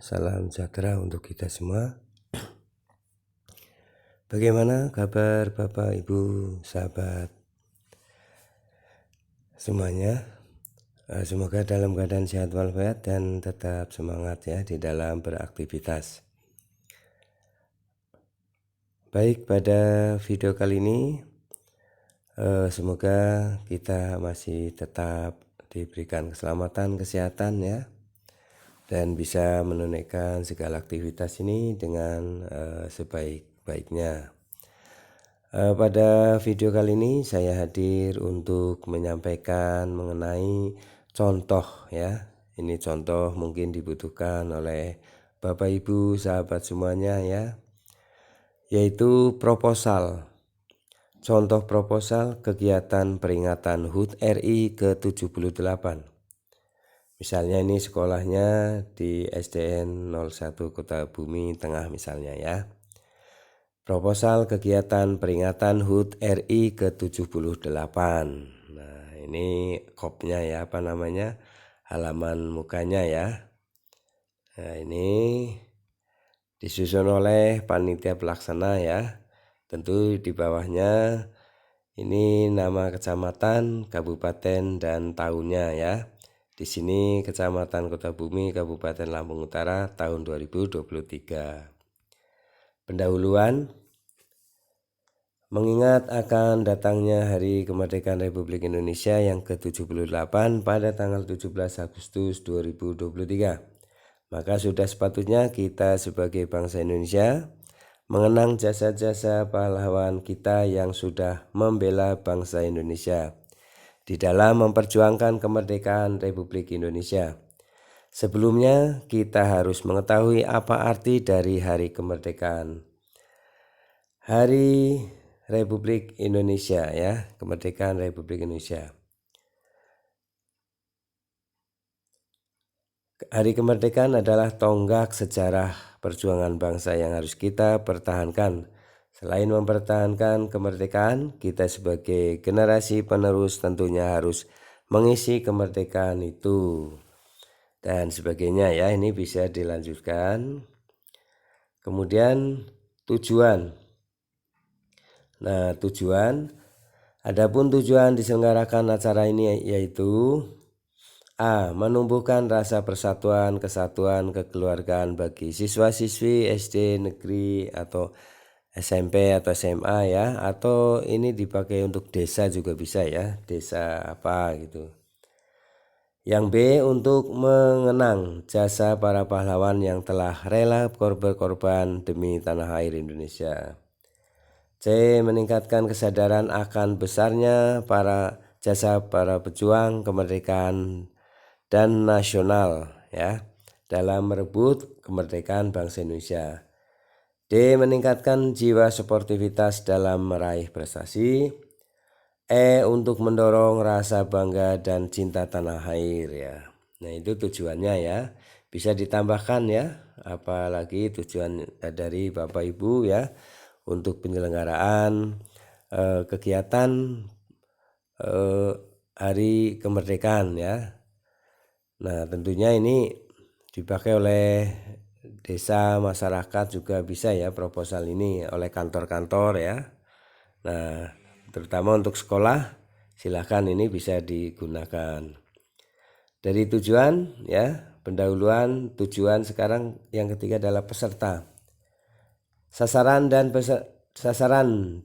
salam sejahtera untuk kita semua. Bagaimana kabar Bapak, Ibu, sahabat semuanya? Semoga dalam keadaan sehat walafiat dan tetap semangat ya di dalam beraktivitas. Baik, pada video kali ini semoga kita masih tetap diberikan keselamatan, kesehatan ya, dan bisa menunaikan segala aktivitas ini dengan sebaik-baiknya. Pada video kali ini saya hadir untuk menyampaikan mengenai contoh ya. Ini contoh mungkin dibutuhkan oleh Bapak Ibu sahabat semuanya ya, yaitu proposal. Contoh proposal kegiatan peringatan HUT RI ke-78. Misalnya ini sekolahnya di SDN 01 Kota Bumi Tengah misalnya ya. Proposal kegiatan peringatan HUT RI ke-78. Nah ini kopnya ya, halaman mukanya ya. Nah ini disusun oleh panitia pelaksana ya. Tentu di bawahnya ini nama kecamatan, kabupaten dan tahunnya ya. Di sini Kecamatan Kota Bumi, Kabupaten Lampung Utara tahun 2023. Pendahuluan. Mengingat akan datangnya Hari Kemerdekaan Republik Indonesia yang ke-78 pada tanggal 17 Agustus 2023, maka sudah sepatutnya kita sebagai bangsa Indonesia mengenang jasa-jasa pahlawan kita yang sudah membela bangsa Indonesia di dalam memperjuangkan kemerdekaan Republik Indonesia. Sebelumnya kita harus mengetahui apa arti dari Hari Kemerdekaan. Hari Republik Indonesia ya, kemerdekaan Republik Indonesia. Hari kemerdekaan adalah tonggak sejarah perjuangan bangsa yang harus kita pertahankan. Selain mempertahankan kemerdekaan, kita sebagai generasi penerus tentunya harus mengisi kemerdekaan itu dan sebagainya ya. Ini bisa dilanjutkan. Kemudian tujuan. Nah adapun tujuan diselenggarakan acara ini yaitu A. Menumbuhkan rasa persatuan, kesatuan, kekeluargaan bagi siswa-siswi SD negeri atau SMP atau SMA ya, atau ini dipakai untuk desa juga bisa ya, desa apa gitu. Yang B. Untuk mengenang jasa para pahlawan yang telah rela berkorban demi tanah air Indonesia. C. Meningkatkan kesadaran akan besarnya jasa para pejuang kemerdekaan dan nasional ya dalam merebut kemerdekaan bangsa Indonesia. D. Meningkatkan jiwa sportivitas dalam meraih prestasi. E. Untuk mendorong rasa bangga dan cinta tanah air ya. Nah itu tujuannya ya. Bisa ditambahkan ya, apalagi tujuan dari Bapak Ibu ya untuk penyelenggaraan kegiatan Hari Kemerdekaan ya. Nah tentunya ini dipakai oleh desa, masyarakat juga bisa ya proposal ini, oleh kantor-kantor ya. Nah terutama untuk sekolah silahkan ini bisa digunakan. Dari tujuan ya, pendahuluan tujuan, sekarang yang ketiga adalah peserta. Sasaran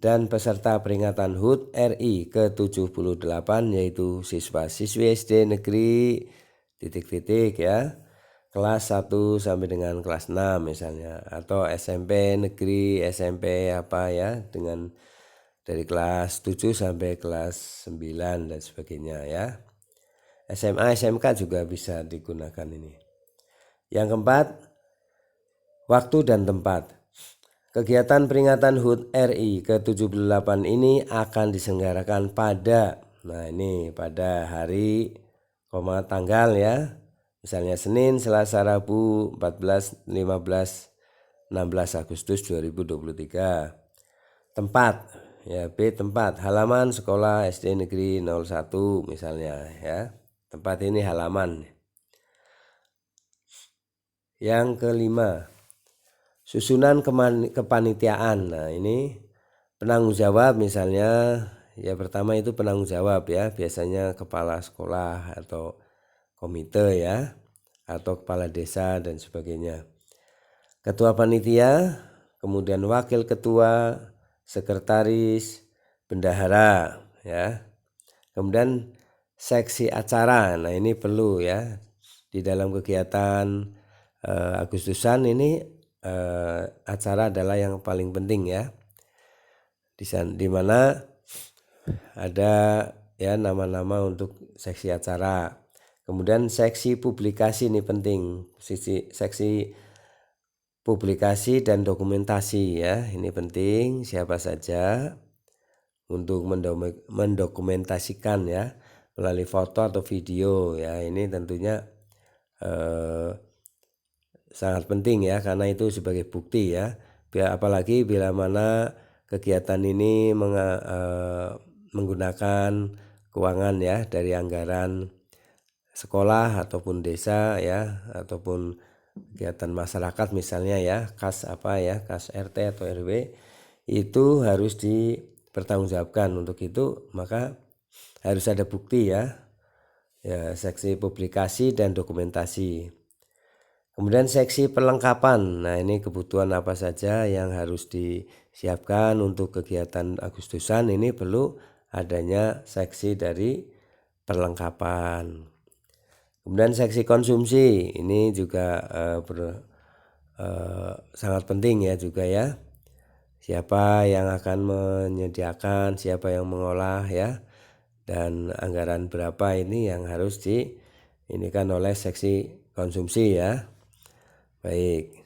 dan peserta peringatan HUT RI ke-78 yaitu siswa-siswi SD negeri titik-titik ya, kelas 1 sampai dengan kelas 6 misalnya, atau SMP negeri, SMP apa ya, dengan dari kelas 7 sampai kelas 9 dan sebagainya ya. SMA, SMK juga bisa digunakan ini. Yang keempat, waktu dan tempat. Kegiatan peringatan HUT RI ke-78 ini akan diselenggarakan pada hari, tanggal ya. Misalnya Senin, Selasa, Rabu 14, 15, 16 Agustus 2023. Tempat ya, B. Tempat halaman sekolah SD negeri 01 misalnya ya. Tempat ini halaman. Yang kelima, susunan kepanitiaan. Nah, ini penanggung jawab misalnya, ya pertama itu penanggung jawab ya, biasanya kepala sekolah atau komite ya, atau kepala desa dan sebagainya. Ketua panitia, kemudian wakil ketua, sekretaris, bendahara ya. Kemudian seksi acara. Nah, ini perlu ya di dalam kegiatan Agustusan ini, acara adalah yang paling penting ya. Di mana ada ya nama-nama untuk seksi acara. Kemudian seksi publikasi ini penting. Seksi publikasi dan dokumentasi ya, ini penting. Siapa saja untuk mendokumentasikan ya melalui foto atau video ya, ini tentunya sangat penting ya, karena itu sebagai bukti ya. Apalagi bila mana kegiatan ini menggunakan keuangan ya dari anggaran sekolah ataupun desa ya, ataupun kegiatan masyarakat misalnya ya, kas RT atau RW, itu harus dipertanggungjawabkan. Untuk itu maka harus ada bukti ya, seksi publikasi dan dokumentasi. Kemudian seksi perlengkapan. Nah, ini kebutuhan apa saja yang harus disiapkan untuk kegiatan Agustusan, ini perlu adanya seksi dari perlengkapan. Kemudian seksi konsumsi, ini juga sangat penting ya juga ya. Siapa yang akan menyediakan, siapa yang mengolah ya, dan anggaran berapa ini yang harus diinikan oleh seksi konsumsi ya. Baik.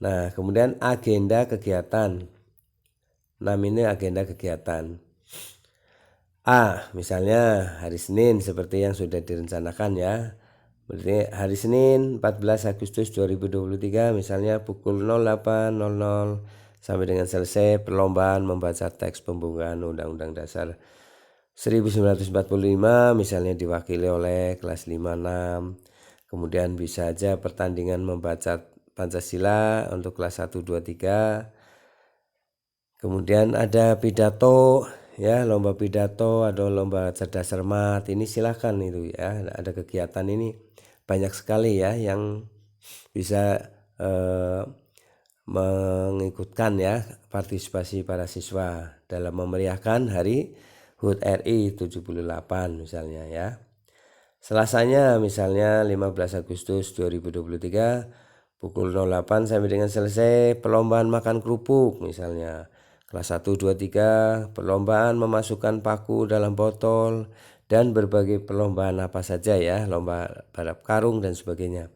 Nah, kemudian agenda kegiatan. 6 ini agenda kegiatan. A, misalnya hari Senin seperti yang sudah direncanakan ya. Berarti hari Senin 14 Agustus 2023 misalnya pukul 08.00 sampai dengan selesai perlombaan membaca teks pembukaan Undang-Undang Dasar 1945 misalnya diwakili oleh kelas 5-6. Kemudian bisa aja pertandingan membaca Pancasila untuk kelas 1, 2, 3. Kemudian ada pidato ya, lomba pidato, ada lomba cerdas cermat. Ini silahkan itu ya, ada kegiatan ini banyak sekali ya yang bisa mengikutkan ya partisipasi para siswa dalam memeriahkan hari HUT RI 78 misalnya ya. Selasanya misalnya 15 Agustus 2023 pukul 08 sampai dengan selesai perlombaan makan kerupuk misalnya. Kelas 1, 2, 3 perlombaan memasukkan paku dalam botol dan berbagai perlombaan apa saja ya, lomba balap karung dan sebagainya.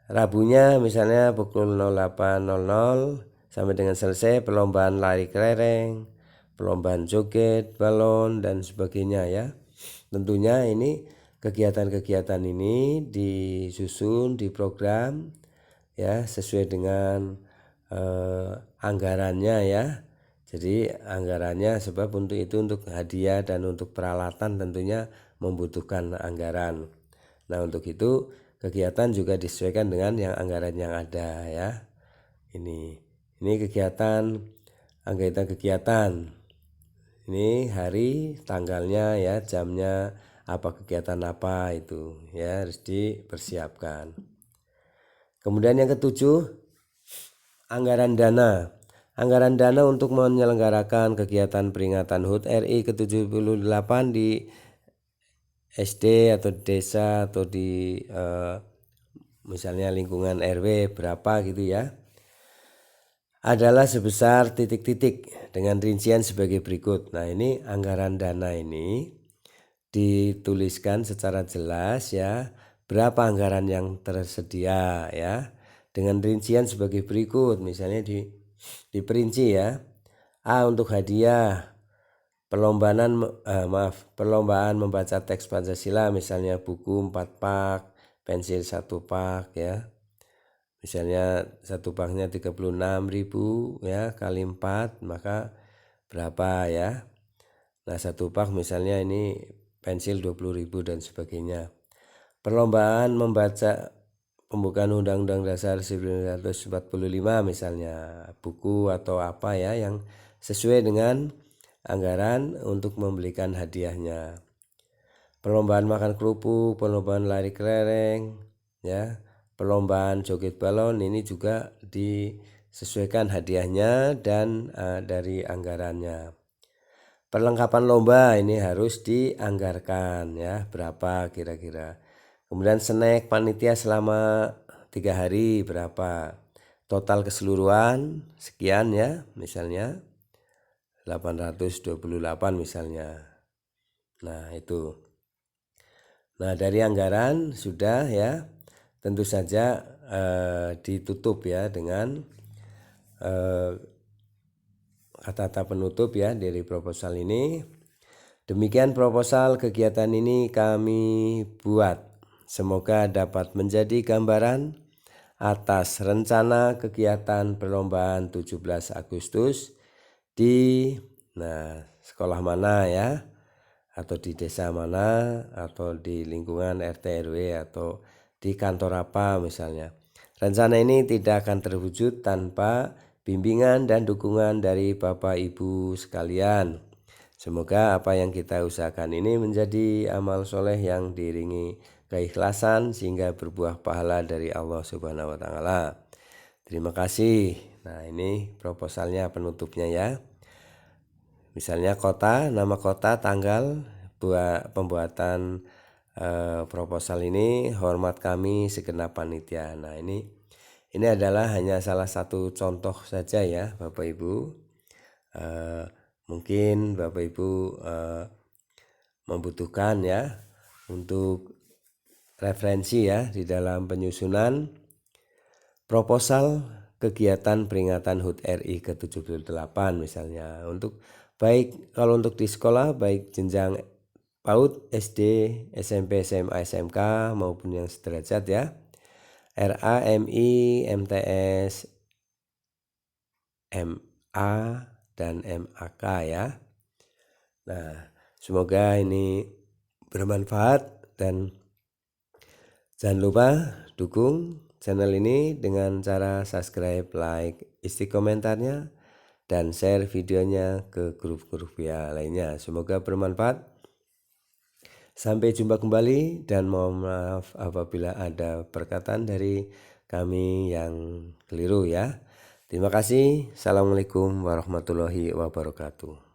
Rabunya misalnya pukul 08.00 sampai dengan selesai perlombaan lari kelereng, perlombaan joget, balon dan sebagainya ya. Tentunya ini kegiatan-kegiatan ini disusun, diprogram ya sesuai dengan anggarannya ya. Jadi anggarannya, sebab untuk itu untuk hadiah dan untuk peralatan tentunya membutuhkan anggaran. Nah, untuk itu kegiatan juga disesuaikan dengan yang anggaran yang ada ya. Ini kegiatan, anggota kegiatan. Ini hari, tanggalnya ya, jamnya, apa kegiatan apa itu ya harus dipersiapkan. Kemudian yang ketujuh, anggaran dana. Anggaran dana untuk menyelenggarakan kegiatan peringatan HUT RI ke-78 di SD atau desa atau di misalnya lingkungan RW berapa gitu ya, adalah sebesar titik-titik dengan rincian sebagai berikut. Nah, ini anggaran dana ini dituliskan secara jelas ya, berapa anggaran yang tersedia ya, dengan rincian sebagai berikut. Misalnya diperinci ya. A, untuk hadiah perlombaan membaca teks Pancasila misalnya buku 4 pak, pensil 1 pak ya. Misalnya 1 paknya 36.000 ya, kali 4 maka berapa ya. Nah, 1 pak misalnya ini pensil 20.000 dan sebagainya. Perlombaan membaca pembukaan Undang-Undang Dasar 1945 misalnya, buku atau apa ya yang sesuai dengan anggaran untuk membelikan hadiahnya. Perlombaan makan kerupuk, perlombaan lari kelereng, ya, perlombaan joget balon ini juga disesuaikan hadiahnya dan dari anggarannya. Perlengkapan lomba ini harus dianggarkan ya, berapa kira-kira. Kemudian snack panitia selama 3 hari berapa. Total keseluruhan sekian ya, misalnya 828 misalnya. Nah itu. Nah dari anggaran sudah ya, tentu saja ditutup ya dengan kata-kata penutup ya dari proposal ini. Demikian proposal kegiatan ini kami buat. Semoga dapat menjadi gambaran atas rencana kegiatan perlombaan 17 Agustus di sekolah mana ya, atau di desa mana, atau di lingkungan RT RW, atau di kantor apa misalnya. Rencana ini tidak akan terwujud tanpa bimbingan dan dukungan dari Bapak Ibu sekalian. Semoga apa yang kita usahakan ini menjadi amal soleh yang diiringi keikhlasan sehingga berbuah pahala dari Allah Subhanahu wa Ta'ala. Terima kasih. Nah, ini proposalnya, penutupnya ya. Misalnya kota, nama kota, tanggal buat pembuatan proposal ini, hormat kami segenap panitia. Nah, ini adalah hanya salah satu contoh saja ya Bapak Ibu. Mungkin Bapak Ibu membutuhkan ya untuk referensi ya di dalam penyusunan proposal kegiatan peringatan HUT RI ke-78 misalnya. Untuk baik kalau untuk di sekolah, baik jenjang PAUD, SD, SMP, SMA, SMK maupun yang sederajat ya, RA, MI, MTS, MA dan MAK ya. Nah, semoga ini bermanfaat dan jangan lupa dukung channel ini dengan cara subscribe, like, isi komentarnya, dan share videonya ke grup-grup ya lainnya. Semoga bermanfaat. Sampai jumpa kembali dan mohon maaf apabila ada perkataan dari kami yang keliru ya. Terima kasih. Assalamualaikum warahmatullahi wabarakatuh.